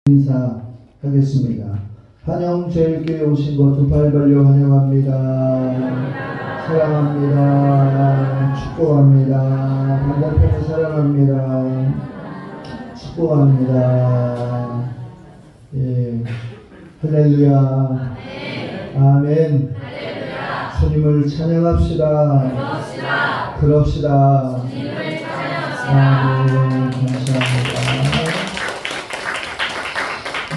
인사하겠습니다. 한영제일교회 오신 것 두 팔 벌려 환영합니다. 사랑합니다. 축복합니다. 반대편에 사랑합니다. 축복합니다. 예, 할렐루야. 아멘. 주님을 찬양합시다. 그럽시다. 아멘. 감사합니다.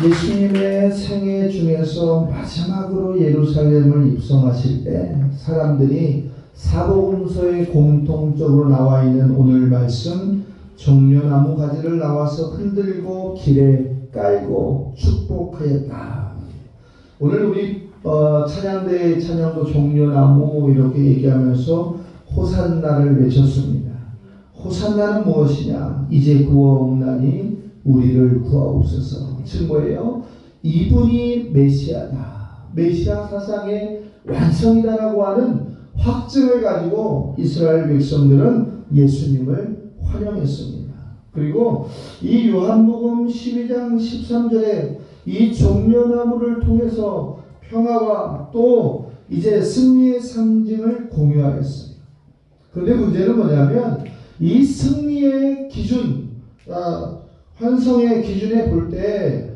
예수님의 생애 중에서 마지막으로 예루살렘을 입성하실 때 사람들이 사복음서에 공통적으로 나와 있는 오늘 말씀, 종려나무 가지를 나와서 흔들고 길에 깔고 축복하였다. 오늘 우리 찬양대의 찬양도 종려나무 이렇게 얘기하면서 호산나를 외쳤습니다. 호산나는 무엇이냐? 이제 구원나니 우리를 구하옵소서. 즉 뭐예요? 이분이 메시아다. 메시아 사상의 완성이다라고 하는 확증을 가지고 이스라엘 백성들은 예수님을 환영했습니다. 그리고 이 요한복음 12장 13절에 이 종려나무를 통해서 평화와 또 이제 승리의 상징을 공유하였어요. 그런데 문제는 뭐냐면 이 승리의 기준, 환성의 기준에 볼 때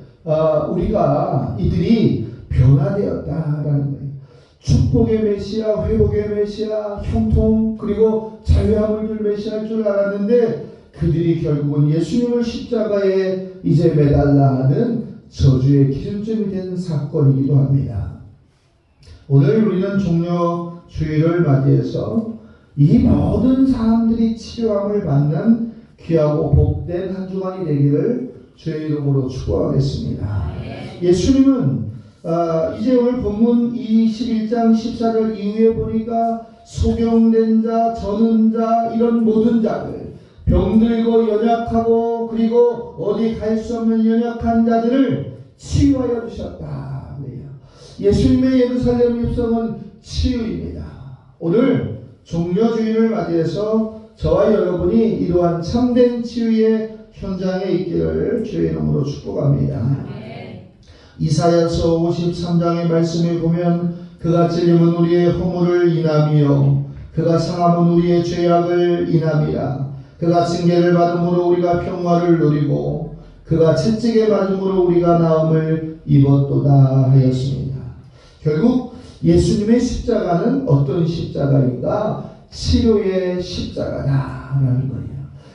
우리가 이들이 변화되었다라는 거예요. 축복의 메시아, 회복의 메시아, 형통 그리고 자유함을 줄 메시아일 줄 알았는데 그들이 결국은 예수님을 십자가에 이제 매달라 하는 저주의 기준점이 된 사건이기도 합니다. 오늘 우리는 종려주일을 맞이해서 이 모든 사람들이 치료함을 받는 귀하고 복된 한 주간이 되기를 주의 이름으로 축복하겠습니다. 예수님은 이제 오늘 본문 21장 14절 이후에 보니까 소경된 자, 저는 자 이런 모든 자들, 병들고 연약하고 그리고 어디 갈 수 없는 연약한 자들을 치유하여 주셨다. 예수님의 예루살렘 입성은 치유입니다. 오늘 종려주일을 맞이해서 저와 여러분이 이러한 참된 치유의 현장에 있기를 주의 이름으로 축복합니다. 이사야서 53장의 말씀에 보면 그가 찔림은 우리의 허물을 인함이요 그가 상함은 우리의 죄악을 인함이라. 그가 징계를 받음으로 우리가 평화를 누리고 그가 채찍에 맞음으로 우리가 나음을 입었도다 하였습니다. 결국 예수님의 십자가는 어떤 십자가인가? 치료의 십자가다라는 거예요.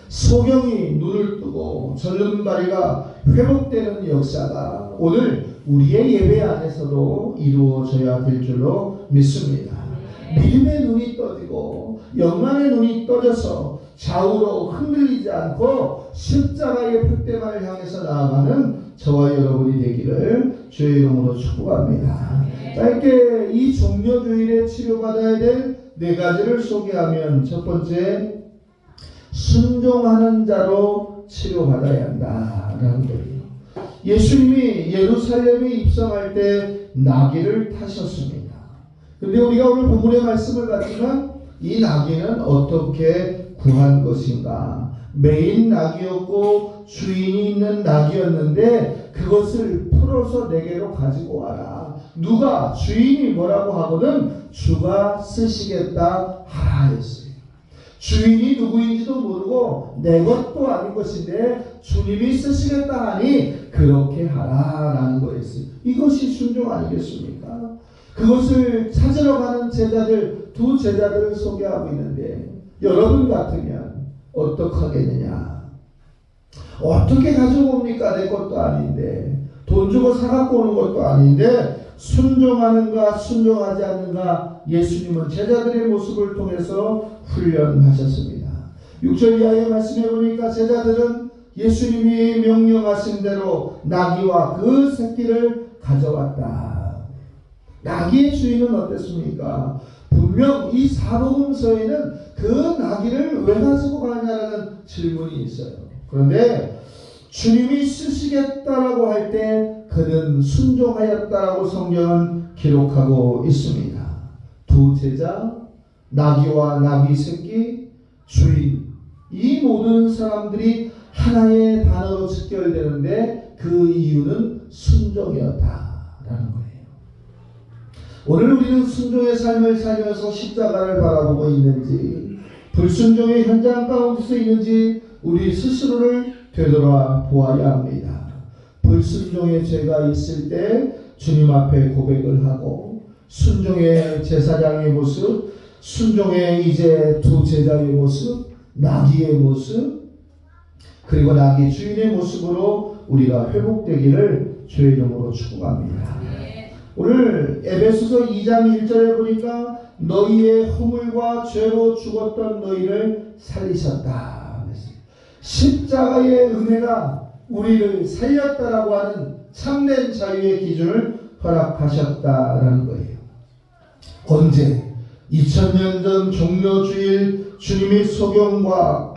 소경이 눈을 뜨고 절름발이가 회복되는 역사가 오늘 우리의 예배 안에서도 이루어져야 될 줄로 믿습니다. 믿음의 눈이 떠지고 영만의 눈이 떠져서 좌우로 흔들리지 않고 십자가의 푯대만을 향해서 나아가는 저와 여러분이 되기를 주의 이름으로 축복합니다. 짧게 이 종려주일에 치료받아야 될 네 가지를 소개하면 첫 번째, 순종하는 자로 치료받아야 한다라는 거예요. 예수님이 예루살렘에 입성할 때 나귀를 타셨습니다. 그런데 우리가 오늘 본문의 말씀을 봤지만 이 나귀는 어떻게 구한 것인가? 메인 나귀였고 주인이 있는 나귀였는데 그것을 풀어서 내게로 가지고 와라. 누가? 주인이 뭐라고 하거든 주가 쓰시겠다 하라 했어요. 주인이 누구인지도 모르고 내 것도 아닌 것인데 주님이 쓰시겠다 하니 그렇게 하라라는 거였어요. 이것이 순종 아니겠습니까? 그것을 찾으러 가는 제자들, 두 제자들을 소개하고 있는데 여러분 같으면 어떻게 하겠느냐? 어떻게 가지고 옵니까? 내 것도 아닌데 돈 주고 사갖고 오는 것도 아닌데 순종하는가 순종하지 않는가 예수님은 제자들의 모습을 통해서 훈련하셨습니다. 6절 이하의 말씀해 보니까 제자들은 예수님이 명령하신 대로 나귀와 그 새끼를 가져왔다. 나귀의 주인은 어땠습니까? 분명 이 사복음서에는 그 나귀를 왜 가지고 가냐라는 질문이 있어요. 그런데 주님이 쓰시겠다라고 할 때 그는 순종하였다라고 성경은 기록하고 있습니다. 두 제자, 나귀와 나귀 새끼, 주인, 이 모든 사람들이 하나의 단어로 직결되는데 그 이유는 순종이었다라는 거예요. 오늘 우리는 순종의 삶을 살면서 십자가를 바라보고 있는지, 불순종의 현장 가운데서 있는지 우리 스스로를 되돌아보아야 합니다. 불순종의 죄가 있을 때 주님 앞에 고백을 하고, 순종의 제사장의 모습, 순종의 이제 두 제자의 모습, 나귀의 모습, 그리고 나귀 주인의 모습으로 우리가 회복되기를 주의 이름으로 축복합니다. 오늘 에베소서 2장 1절에 보니까 너희의 허물과 죄로 죽었던 너희를 살리셨다. 십자가의 은혜가 우리를 살렸다라고 하는 참된 자유의 기준을 허락하셨다라는 거예요. 언제? 2000년 전 종료주일 주님이 소경과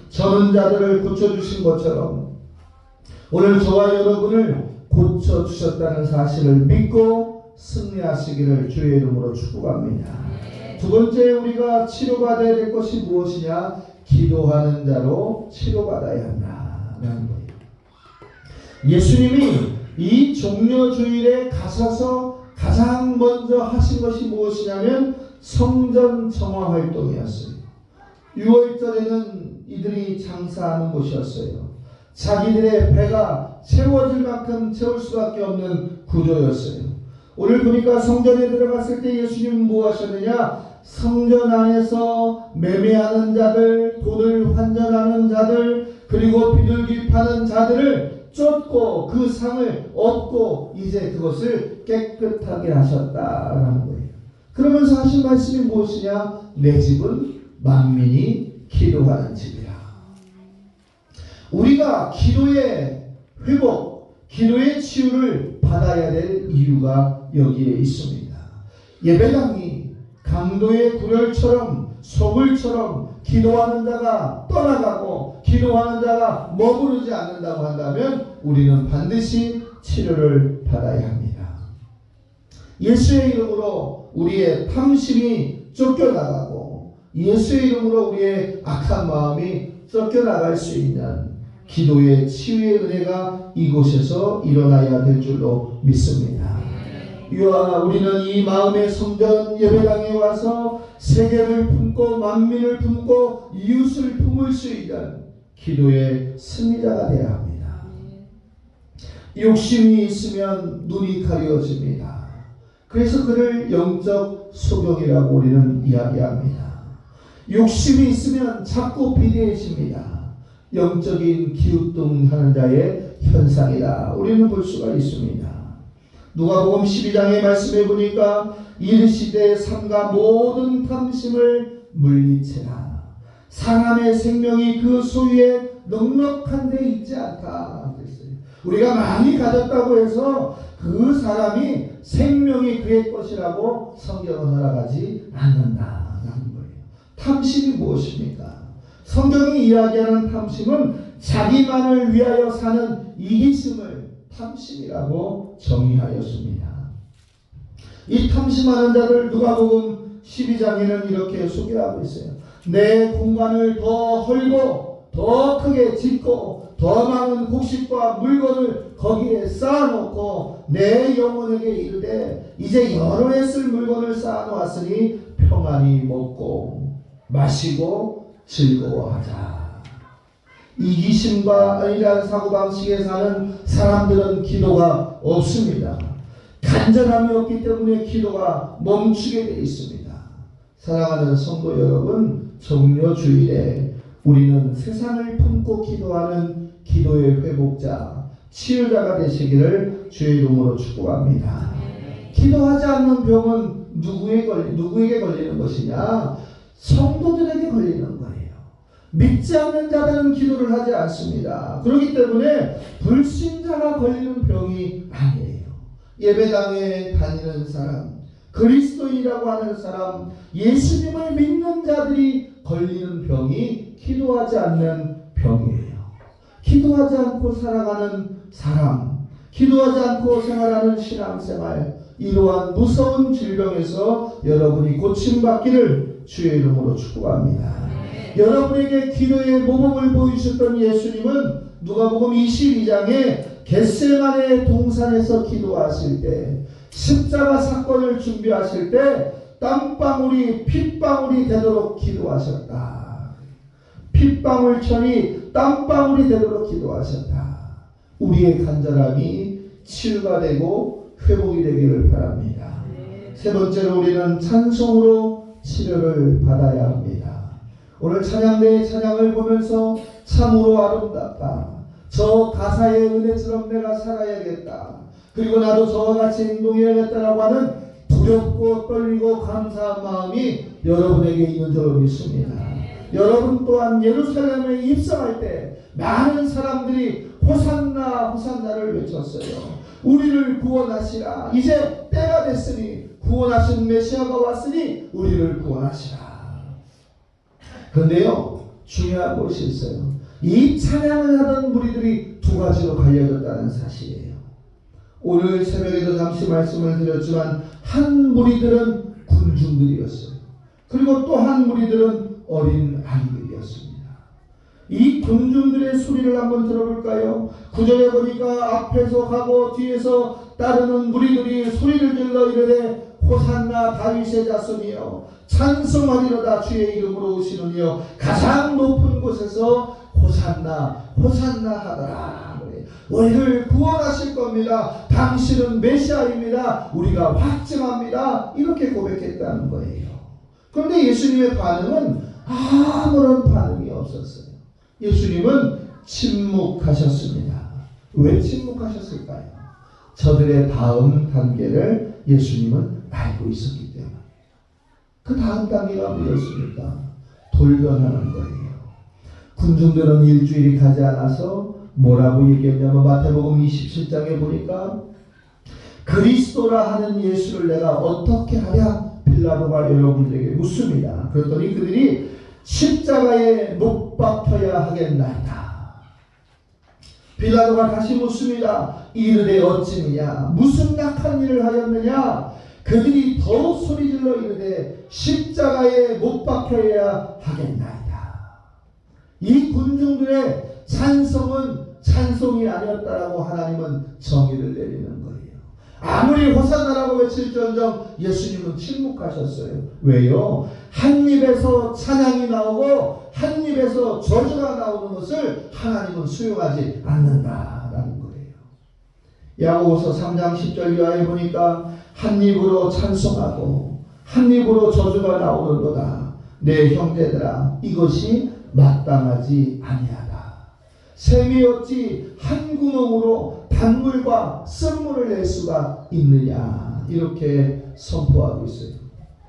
저는 자들을 고쳐주신 것처럼 오늘 저와 여러분을 고쳐주셨다는 사실을 믿고 승리하시기를 주의 이름으로 축복합니다. 두 번째, 우리가 치료받아야 될 것이 무엇이냐? 기도하는 자로 치료받아야 한다는 거예요. 예수님이 이 종료주일에 가셔서 가장 먼저 하신 것이 무엇이냐면 성전 정화 활동이었어요. 6월절에는 이들이 장사하는 곳이었어요. 자기들의 배가 채워질 만큼 채울 수밖에 없는 구조였어요. 오늘 보니까 성전에 들어갔을 때 예수님은 뭐 하셨느냐? 성전 안에서 매매하는 자들, 돈을 환전하는 자들, 그리고 비둘기 파는 자들을 쫓고 그 상을 얻고 이제 그것을 깨끗하게 하셨다라는 거예요. 그러면서 하신 말씀이 무엇이냐? 내 집은 만민이 기도하는 집이라. 우리가 기도의 회복, 기도의 치유를 받아야 될 이유가 여기에 있습니다. 예배당이 강도의 굴혈처럼 소굴처럼 기도하는 자가 떠나가고 기도하는 자가 머무르지 않는다고 한다면 우리는 반드시 치료를 받아야 합니다. 예수의 이름으로 우리의 탐심이 쫓겨나가고 예수의 이름으로 우리의 악한 마음이 쫓겨나갈 수 있는 기도의 치유의 은혜가 이곳에서 일어나야 될 줄로 믿습니다. 우리는 이 마음의 성전 예배당에 와서 세계를 품고 만민을 품고 이웃을 품을 수 있는 기도의 승리자가 되어야 합니다. 욕심이 있으면 눈이 가려집니다. 그래서 그를 영적 소경이라고 우리는 이야기합니다. 욕심이 있으면 자꾸 비대해집니다. 영적인 기우뚱하는 자의 현상이다. 우리는 볼 수가 있습니다. 누가복음 12장의 말씀에 보니까 이르시되 삼가 모든 탐심을 물리치라. 사람의 생명이 그 소유에 넉넉한 데 있지 않다. 그랬어요. 우리가 많이 가졌다고 해서 그 사람이 생명이 그의 것이라고 성경은 허락하지 않는다라는 거예요. 탐심이 무엇입니까? 성경이 이야기하는 탐심은 자기만을 위하여 사는 이기심을 탐심이라고 정의하였습니다. 이 탐심하는 자를 누가복음 12장에는 이렇게 소개하고 있어요. 내 공간을 더 헐고 더 크게 짓고 더 많은 곡식과 물건을 거기에 쌓아놓고 내 영혼에게 이르되 이제 여러 해 쓸 물건을 쌓아놓았으니 평안히 먹고 마시고 즐거워하자. 이기심과 아니란 사고방식에 사는 사람들은 기도가 없습니다. 간절함이 없기 때문에 기도가 멈추게 되어 있습니다. 사랑하는 성도 여러분, 종료주일에 우리는 세상을 품고 기도하는 기도의 회복자, 치유자가 되시기를 주의 이름으로 축복합니다. 기도하지 않는 병은 누구에게 걸리는 것이냐? 성도들에게 걸리는 거예요. 믿지 않는 자들은 기도를 하지 않습니다. 그렇기 때문에 불신자가 걸리는 병이 아니에요. 예배당에 다니는 사람, 그리스도인이라고 하는 사람, 예수님을 믿는 자들이 걸리는 병이 기도하지 않는 병이에요. 기도하지 않고 살아가는 사람, 기도하지 않고 생활하는 신앙생활, 이러한 무서운 질병에서 여러분이 고침받기를 주의 이름으로 축복합니다. 여러분에게 기도의 모범을 보이셨던 예수님은 누가복음 22장에 겟세마네 동산에서 기도하실 때, 십자가 사건을 준비하실 때 땀방울이 핏방울이 되도록 기도하셨다. 핏방울처럼 땀방울이 되도록 기도하셨다. 우리의 간절함이 치유가 되고 회복이 되기를 바랍니다. 세 번째로 우리는 찬송으로 치료를 받아야 합니다. 오늘 찬양대의 찬양을 보면서 참으로 아름답다. 저 가사의 은혜처럼 내가 살아야겠다. 그리고 나도 저와 같이 행동해야겠다라고 하는 두렵고 떨리고 감사한 마음이 여러분에게 있는 줄 믿습니다. 여러분 또한 예루살렘에 입성할 때 많은 사람들이 호산나 호산나를 외쳤어요. 우리를 구원하시라. 이제 때가 됐으니 구원하신 메시아가 왔으니 우리를 구원하시라. 그런데요, 중요한 것이 있어요. 이 찬양을 하던 무리들이 두 가지로 갈려졌다는 사실이에요. 오늘 새벽에도 잠시 말씀을 드렸지만 한 무리들은 군중들이었어요. 그리고 또 한 무리들은 어린 아이들이었습니다. 이 군중들의 소리를 한번 들어볼까요? 9절에 보니까 앞에서 가고 뒤에서 따르는 무리들이 소리를 질러 이르되 호산나 다윗의 자손이여 찬송하리로다 주의 이름으로 오시는 이여 가장 높은 곳에서 호산나 호산나 하더라. 우리를 구원하실 겁니다. 당신은 메시아입니다. 우리가 확증합니다. 이렇게 고백했다는 거예요. 그런데 예수님의 반응은 아무런 반응이 없었어요. 예수님은 침묵하셨습니다. 왜 침묵하셨을까요? 저들의 다음 단계를 예수님은 알고 있었기 때문에. 그 다음 단계가 뭐였습니까? 돌변하는 거예요. 군중들은 일주일이 가지 않아서 뭐라고 얘기했냐면 마태복음 27장에 보니까 그리스도라 하는 예수를 내가 어떻게 하랴? 빌라도가 여러분들에게 묻습니다. 그랬더니 그들이 십자가에 못 박혀야 하겠나이다. 빌라도가 다시 묻습니다. 이르되 어찌느냐? 무슨 악한 일을 하였느냐? 그들이 더욱 소리질러 이르되 십자가에 못 박혀야 하겠나이다. 이 군중들의 찬송은 찬송이 아니었다라고 하나님은 정의를 내리는 거예요. 아무리 호산나라고 외칠지언정 예수님은 침묵하셨어요. 왜요? 한 입에서 찬양이 나오고 한 입에서 저주가 나오는 것을 하나님은 수용하지 않는다라는 거예요. 야고보서 3장 10절 이하에 보니까 한 입으로 찬송하고 한 입으로 저주가 나오는도다. 내 형제들아 이것이 마땅하지 아니하다. 샘이 어찌 한 구멍으로 단물과 쓴물을 낼 수가 있느냐 이렇게 선포하고 있어요.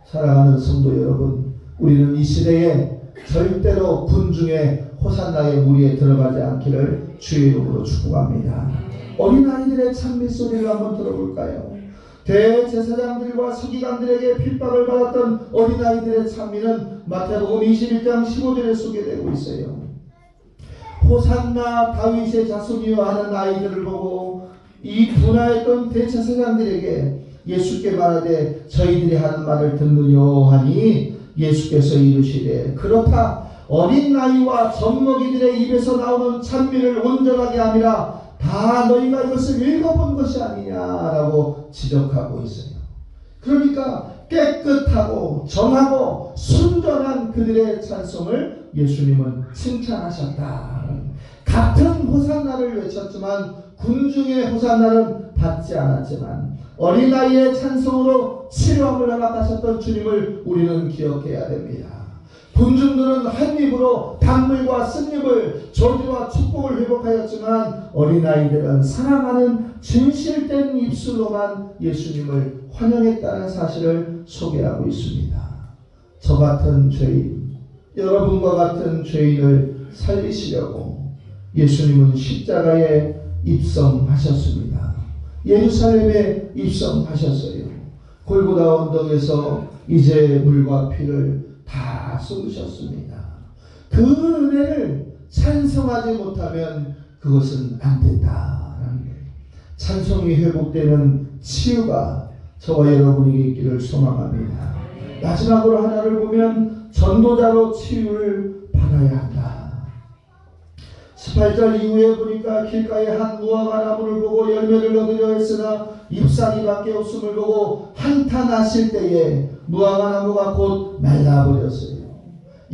사랑하는 성도 여러분, 우리는 이 시대에 절대로 군중의 호산나의 무리에 들어가지 않기를 주의 이름으로 축복합니다. 어린아이들의 찬미 소리를 한번 들어볼까요? 대제사장들과 서기관들에게 핍박을 받았던 어린아이들의 찬미는 마태복음 21장 15절에 소개되고 있어요. 호산나 다윗의 자손이여 하는 아이들을 보고 이 분하였던 대제사장들에게 예수께 말하되 저희들이 하는 말을 듣느뇨 하니 예수께서 이르시되 그렇다 어린 나이와 젖먹이들의 입에서 나오는 찬미를 온전하게 함이라 다 너희가 이것을 읽어본 것이 아니냐라고 지적하고 있어요. 그러니까 깨끗하고 정하고 순전한 그들의 찬송을 예수님은 칭찬하셨다. 같은 호산나를 외쳤지만 군중의 호산나는 받지 않았지만 어린아이의 찬송으로 치료함을 허락하셨던 주님을 우리는 기억해야 됩니다. 군중들은 한 입으로 단물과 쓴입을 저주와 축복을 회복하였지만 어린아이들은 사랑하는 진실된 입술로만 예수님을 환영했다는 사실을 소개하고 있습니다. 저 같은 죄인, 여러분과 같은 죄인을 살리시려고 예수님은 십자가에 입성하셨습니다. 예루살렘에 입성하셨어요. 골고다 언덕에서 이제 물과 피를 다 쏟으셨습니다. 그 은혜를 찬송하지 못하면 그것은 안 된다라는 거예요. 찬송이 회복되는 치유가 저와 여러분에게 있기를 소망합니다. 마지막으로 하나를 보면 전도자로 치유를 받아야 한다. 18절 이후에 보니까 길가에 한 무화과 나무를 보고 열매를 얻으려 했으나 잎사귀 밖에 없음을 보고 한탄하실 때에 무화과 나무가 곧 말라버렸어요.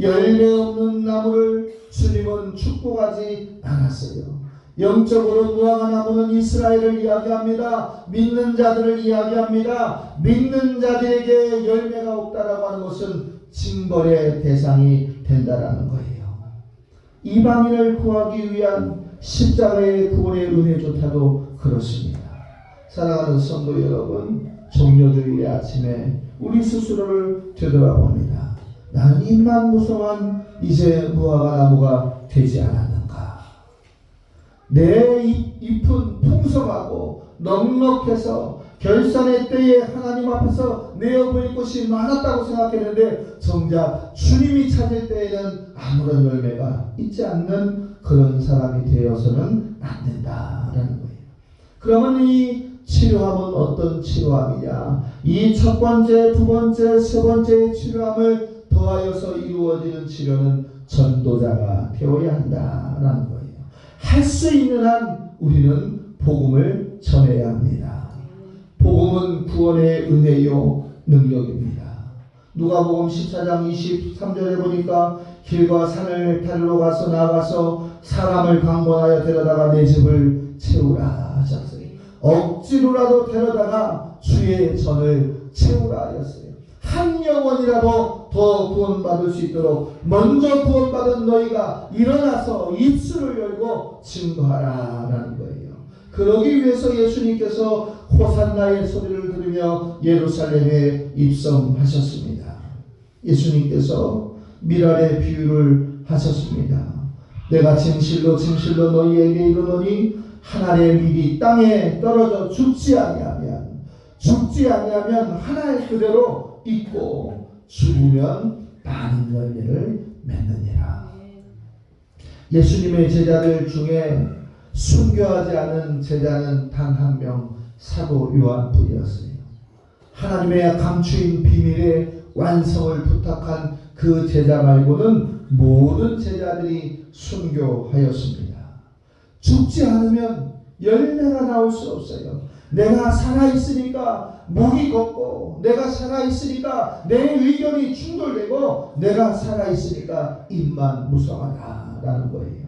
열매 없는 나무를 주님은 축복하지 않았어요. 영적으로 무화과 나무는 이스라엘을 이야기합니다. 믿는 자들을 이야기합니다. 믿는 자들에게 열매가 없다라고 하는 것은 징벌의 대상이 된다라는 거예요. 이방인을 구하기 위한 십자가의 구원의 은혜조차도 그렇습니다. 사랑하는 성도 여러분, 종료주일의 아침에 우리 스스로를 되돌아봅니다. 나는 입만 무성한 이제 무화과 나무가 되지 않았는가? 내 잎은 풍성하고 넉넉해서 결산의 때에 하나님 앞에서 내어보일 것이 많았다고 생각했는데 정작 주님이 찾을 때에는 아무런 열매가 있지 않는 그런 사람이 되어서는 안 된다라는 거예요. 그러면 이 치료함은 어떤 치료함이냐? 이 첫 번째, 두 번째, 세 번째의 치료함을 더하여서 이루어지는 치료는 전도자가 되어야 한다라는 거예요. 할 수 있는 한 우리는 복음을 전해야 합니다. 복음은 구원의 은혜요 능력입니다. 누가복음 14장 23절에 보니까 길과 산을 타러 가서 나가서 사람을 강권하여 데려다가 내 집을 채우라 하셨어요. 억지로라도 데려다가 주의 전을 채우라 하였어요. 한 영혼이라도 더 구원받을 수 있도록 먼저 구원받은 너희가 일어나서 입술을 열고 증거하라라는 거예요. 그러기 위해서 예수님께서 호산나의 소리를 들으며 예루살렘에 입성하셨습니다. 예수님께서 미랄의 비유를 하셨습니다. 내가 진실로 진실로 너희에게 이르노니 한 알의 밀이 땅에 떨어져 죽지 아니하면 한 알 그대로 있고 죽으면 많은 열매를 맺느니라. 예수님의 제자들 중에 순교하지 않은 제자는 단 한 명, 사도 요한뿐이었어요. 하나님의 감추인 비밀의 완성을 부탁한 그 제자 말고는 모든 제자들이 순교하였습니다. 죽지 않으면 열매가 나올 수 없어요. 내가 살아있으니까 목이 걷고, 내가 살아있으니까 내 의견이 충돌되고, 내가 살아있으니까 입만 무성하다라는 거예요.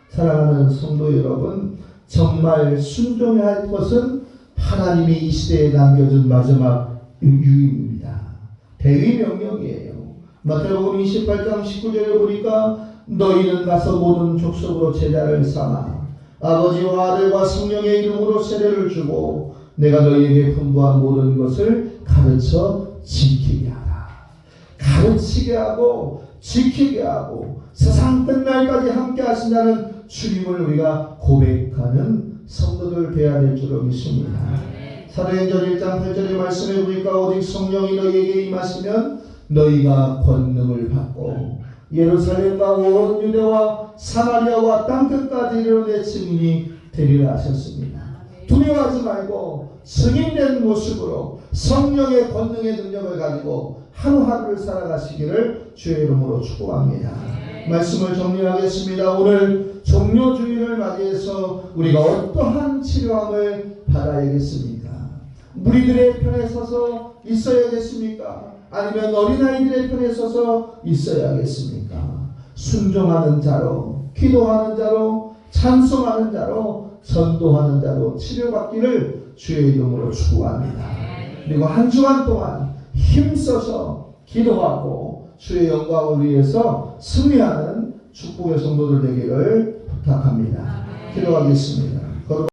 사랑하는 성도 여러분, 정말 순종해야 할 것은 하나님이 이 시대에 남겨준 마지막 유임입니다. 대의 명령이에요. 마태복음 28장 19절에 보니까 너희는 가서 모든 족속으로 제자를 삼아 아버지와 아들과 성령의 이름으로 세례를 주고 내가 너희에게 분부한 모든 것을 가르쳐 지키게 하라. 가르치게 하고 지키게 하고 세상 끝날까지 함께 하신다는 주님을 우리가 고백하는 성도들 되어야 될 줄로 믿습니다. 사도행전 1장 8절의 말씀에 보니까 오직 성령이 너희에게 임하시면 너희가 권능을 받고 예루살렘과 온 유대와 사마리아와 땅끝까지 이르러 내 증인이 되리라 하셨습니다. 두려워하지 말고 증인된 모습으로 성령의 권능의 능력을 가지고 하루하루를 살아가시기를 주의 이름으로 축복합니다. 말씀을 정리하겠습니다. 오늘 종료주일을 맞이해서 우리가 어떠한 치료함을 받아야겠습니까? 무리들의 편에 서서 있어야겠습니까? 아니면 어린아이들의 편에 서서 있어야겠습니까? 순종하는 자로, 기도하는 자로, 찬송하는 자로, 전도하는 자로 치료받기를 주의 이름으로 축복합니다. 그리고 한 주간 동안 힘써서 기도하고 주의 영광을 위해서 승리하는 축복의 성도들 되기를 부탁합니다. 기도하겠습니다.